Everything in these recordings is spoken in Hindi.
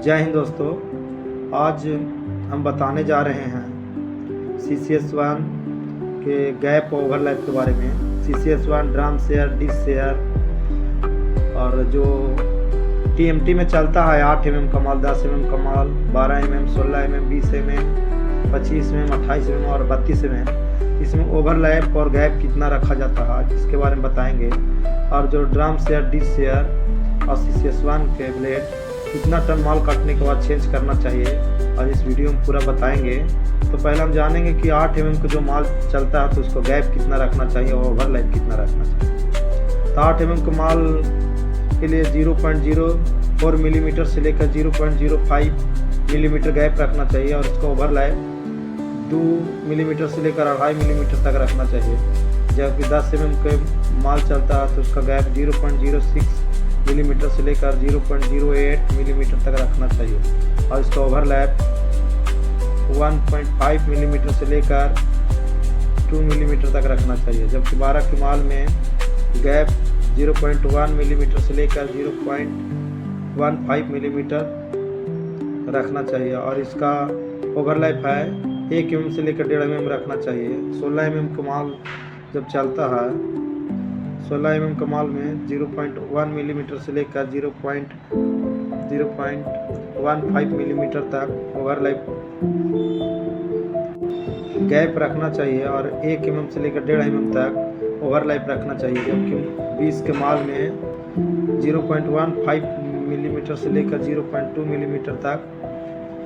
जय हिंद दोस्तों। आज हम बताने जा रहे हैं CCS1 के गैप ओवरलैप के बारे में। CCS1 drum share, dish share और जो TMT में चलता है 8 mm कमाल, 10 mm कमाल, 12 mm, 16 mm, 20 mm, 25 mm, 28 mm और 32 mm, इसमें ओवरलैप और गैप कितना रखा जाता है इसके बारे में बताएंगे। और जो ड्रम शेयर, डिश शेयर और CCS1 के ब्लेड कितना टन माल काटने के बाद चेंज करना चाहिए और इस वीडियो में पूरा बताएंगे। तो पहले हम जानेंगे कि 8 mm का जो माल चलता है तो उसको गैप कितना रखना चाहिए और ओवरलैप कितना रखना चाहिए। तो 8 mm के माल के लिए 0.04 मिलीमीटर से लेकर 0.05 मिलीमीटर गैप रखना चाहिए और इसका ओवरलैप 2 मिलीमीटर से लेकर 2.5 मिलीमीटर तक रखना चाहिए। जबकि 10 mm के माल चलता है तो उसका गैप 0.06 मिलीमीटर से लेकर 0.08 मिलीमीटर तक रखना चाहिए और इसका ओवरलैप 1.5 मिलीमीटर से लेकर 2 मिलीमीटर तक रखना चाहिए। जबकि 12 के माल में गैप 0.1 मिलीमीटर से लेकर 0.15 मिलीमीटर रखना चाहिए और इसका ओवरलैप है 1 mm से लेकर 1.5 mm रखना चाहिए। 16 mm का माल जब चलता है 16 mm का माल में 0.1 मिलीमीटर से लेकर 0.15 मिलीमीटर तक ओवरलैप गैप रखना चाहिए और 1 mm से लेकर 1.5 mm तक ओवरलैप रखना चाहिए। जबकि 20 के माल में 0.15 मिलीमीटर से लेकर 0.2 मिलीमीटर तक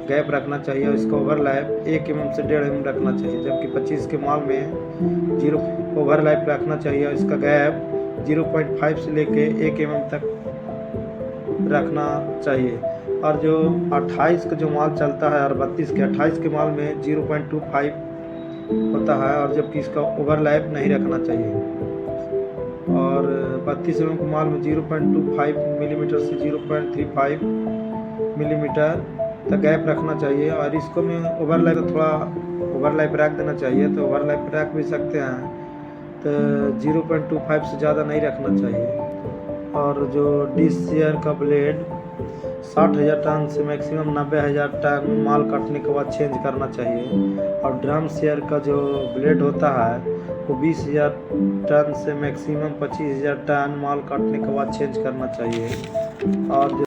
गैप रखना चाहिए और इसका ओवरलैप 1 mm से 1.5 mm रखना चाहिए। जबकि 25 के माल में 0 ओवरलैप रखना चाहिए और इसका गैप 0.5 से लेके 1 mm तक रखना चाहिए। और जो 28 का जो माल चलता है और 28 के माल में 0.25 होता है और जबकि इसका ओवरलैप नहीं रखना चाहिए। और 32 mm के माल में 0.25 मिलीमीटर से 0.35 मिलीमीटर तक गैप रखना चाहिए और इसको में ओवरलैप थोड़ा ओवरलैप रख देना चाहिए। तो ओवरलैप रख भी सकते हैं तो 0.25 से ज़्यादा नहीं रखना चाहिए। और जो डिश शेयर का ब्लेड 60,000 टन से मैक्सिमम 90,000 टन माल काटने के बाद चेंज करना चाहिए। और ड्रम शेयर का जो ब्लेड होता है वो 20,000 टन से मैक्सिमम 25,000 टन माल काटने के बाद चेंज करना चाहिए। और